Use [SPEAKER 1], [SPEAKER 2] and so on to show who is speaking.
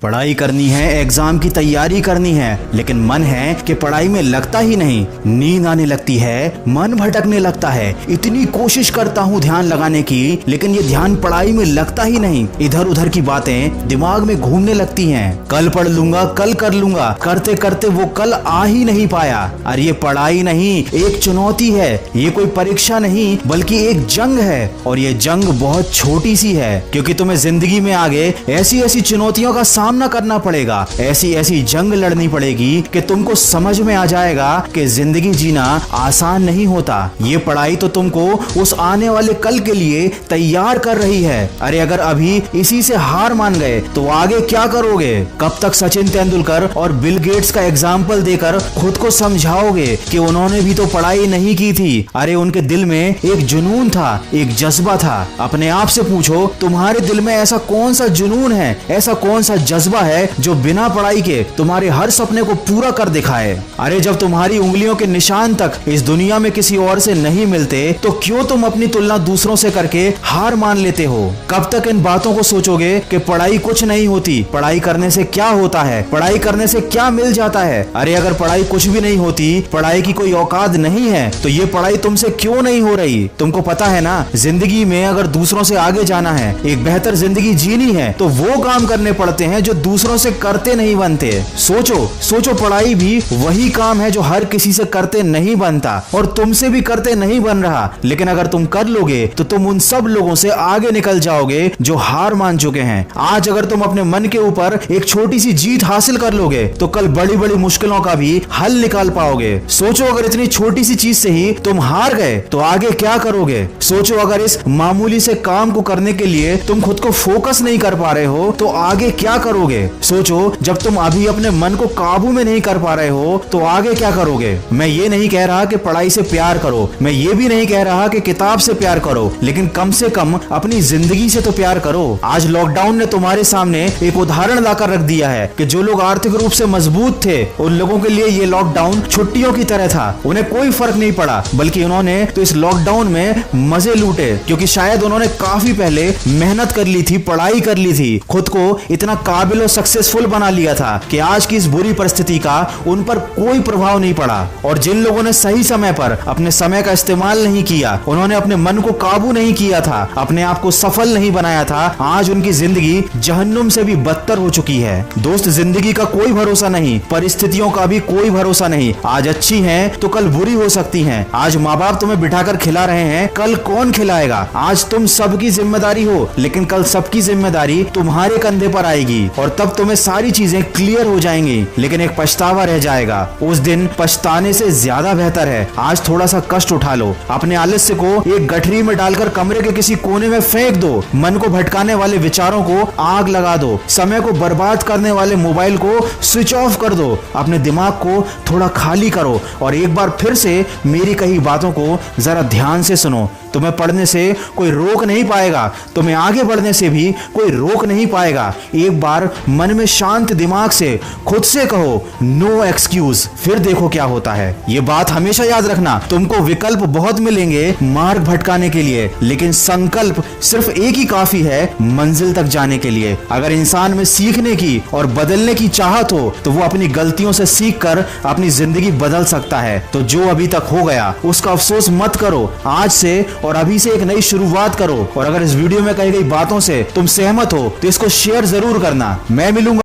[SPEAKER 1] पढ़ाई करनी है, एग्जाम की तैयारी करनी है, लेकिन मन है कि पढ़ाई में लगता ही नहीं। नींद आने लगती है, मन भटकने लगता है। इतनी कोशिश करता हूँ ध्यान लगाने की, लेकिन ये ध्यान पढ़ाई में लगता ही नहीं। इधर उधर की बातें दिमाग में घूमने लगती हैं। कल पढ़ लूंगा, कल कर लूंगा, करते करते वो कल आ ही नहीं पाया। अरे ये पढ़ाई नहीं, एक चुनौती है। ये कोई परीक्षा नहीं, बल्कि एक जंग है। और ये जंग बहुत छोटी सी है, क्योंकि तुम्हें जिंदगी में आगे ऐसी ऐसी चुनौतियों का सामना करना पड़ेगा, ऐसी ऐसी जंग लड़नी पड़ेगी कि तुमको समझ में आ जाएगा कि जिंदगी जीना आसान नहीं होता। ये पढ़ाई तो तुमको उस आने वाले कल के लिए तैयार कर रही है। अरे अगर अभी इसी से हार मान गए तो आगे क्या करोगे? कब तक सचिन तेंदुलकर और बिल गेट्स का एग्जाम्पल देकर खुद को समझाओगे कि उन्होंने भी तो पढ़ाई नहीं की थी? अरे उनके दिल में एक जुनून था, एक जज्बा था। अपने आप से पूछो, तुम्हारे दिल में ऐसा कौन सा जुनून है, ऐसा कौन सा जज्बा है जो बिना पढ़ाई के तुम्हारे हर सपने को पूरा कर दिखाए? अरे जब तुम्हारी उंगलियों के निशान तक इस दुनिया में किसी और से नहीं मिलते, तो क्यों तुम अपनी तुलना दूसरों से करके हार मान लेते हो? कब तक इन बातों को सोचोगे कि पढ़ाई कुछ नहीं होती, पढ़ाई करने से क्या होता है, पढ़ाई करने से क्या मिल जाता है? अरे अगर पढ़ाई कुछ भी नहीं होती, पढ़ाई की कोई औकात नहीं है, तो ये पढ़ाई तुमसे क्यों नहीं हो रही? तुमको पता है ना, जिंदगी में अगर दूसरों से आगे जाना है, एक बेहतर जिंदगी जीनी है, तो वो काम करने पड़ते हैं जो दूसरों से करते नहीं बनते। सोचो सोचो, पढ़ाई भी वही काम है जो हर किसी से करते नहीं बनता और तुमसे भी करते नहीं बन रहा। लेकिन अगर तुम कर लोगे तो तुम उन सब लोगों से आगे निकल जाओगे जो हार मान चुके हैं। आज अगर तुम अपने मन के ऊपर एक छोटी सी जीत हासिल कर लोगे तो कल बड़ी बड़ी मुश्किलों का भी हल निकाल पाओगे। सोचो, अगर इतनी छोटी सी चीज से ही तुम हार गए तो आगे क्या करोगे? सोचो, अगर इस मामूली से काम को करने के लिए तुम खुद को फोकस नहीं कर पा रहे हो तो आगे क्या करोगे? सोचो, जब तुम अभी अपने मन को काबू में नहीं कर पा रहे हो तो आगे क्या करोगे? मैं ये नहीं कह रहा कि पढ़ाई से प्यार करो, मैं ये भी नहीं कह रहा कि किताब से प्यार करो, लेकिन कम से कम अपनी जिंदगी से तो प्यार करो। आज लॉकडाउन ने तुम्हारे सामने एक उदाहरण लाकर रख दिया है कि जो लोग आर्थिक रूप से मजबूत थे, उन लोगों के लिए ये लॉकडाउन छुट्टियों की तरह था। उन्हें कोई फर्क नहीं पड़ा, बल्कि उन्होंने तो इस लॉकडाउन में मजे लूटे, क्योंकि शायद उन्होंने काफी पहले मेहनत कर ली थी, पढ़ाई कर ली थी, खुद को इतना काबिल और सक्सेसफुल बना लिया था कि आज की इस बुरी परिस्थिति का उन पर कोई प्रभाव नहीं पड़ा। और जिन लोगों ने सही समय पर अपने समय का इस्तेमाल नहीं किया, उन्होंने अपने मन को काबू नहीं किया था, अपने आप को सफल नहीं बनाया था, आज उनकी जिंदगी जहन्नुम से भी बदतर हो चुकी है। दोस्त, जिंदगी का कोई भरोसा नहीं, परिस्थितियों का भी कोई भरोसा नहीं। आज अच्छी हैं तो कल बुरी हो सकती हैं। आज माँ बाप तुम्हें बिठाकर खिला रहे हैं, कल कौन खिलाएगा? आज तुम सबकी जिम्मेदारी हो, लेकिन कल सबकी जिम्मेदारी तुम्हारे कंधे पर आएगी और तब तुम्हें सारी चीजें क्लियर हो जाएंगी, लेकिन एक पछतावा रह जाएगा। उस दिन पछताने से ज्यादा बेहतर है आज थोड़ा सा कष्ट उठा लो, अपने आलस्य को एक गठरी में डालकर कमरे के किसी कोने में फेंक दो, मन को भटकाने वाले विचारों को आग लगा दो, समय को बर्बाद करने वाले मोबाइल को स्विच ऑफ कर दो, अपने दिमाग को थोड़ा खाली करो और एक बार फिर से मेरी कही बातों को जरा ध्यान से सुनो। तुम्हें पढ़ने से कोई रोक नहीं पाएगा, तुम्हें आगे बढ़ने से भी कोई रोक नहीं पाएगा। एक बार मन में शांत दिमाग से खुद से कहो, नो एक्सक्यूज, फिर देखो क्या होता है। ये बात हमेशा याद रखना, तुमको विकल्प बहुत मिलेंगे मार्ग भटकाने के लिए, लेकिन संकल्प सिर्फ एक ही काफी है मंजिल तक जाने के लिए। अगर इंसान में सीखने की और बदलने की चाहत हो तो वो अपनी गलतियों से सीख कर अपनी जिंदगी बदल सकता है। तो जो अभी तक हो गया उसका अफसोस मत करो, आज से और अभी से एक नई शुरुआत करो। और अगर इस वीडियो में कही गई बातों से तुम सहमत हो तो इसको शेयर जरूर करना। मैं मिलूंगा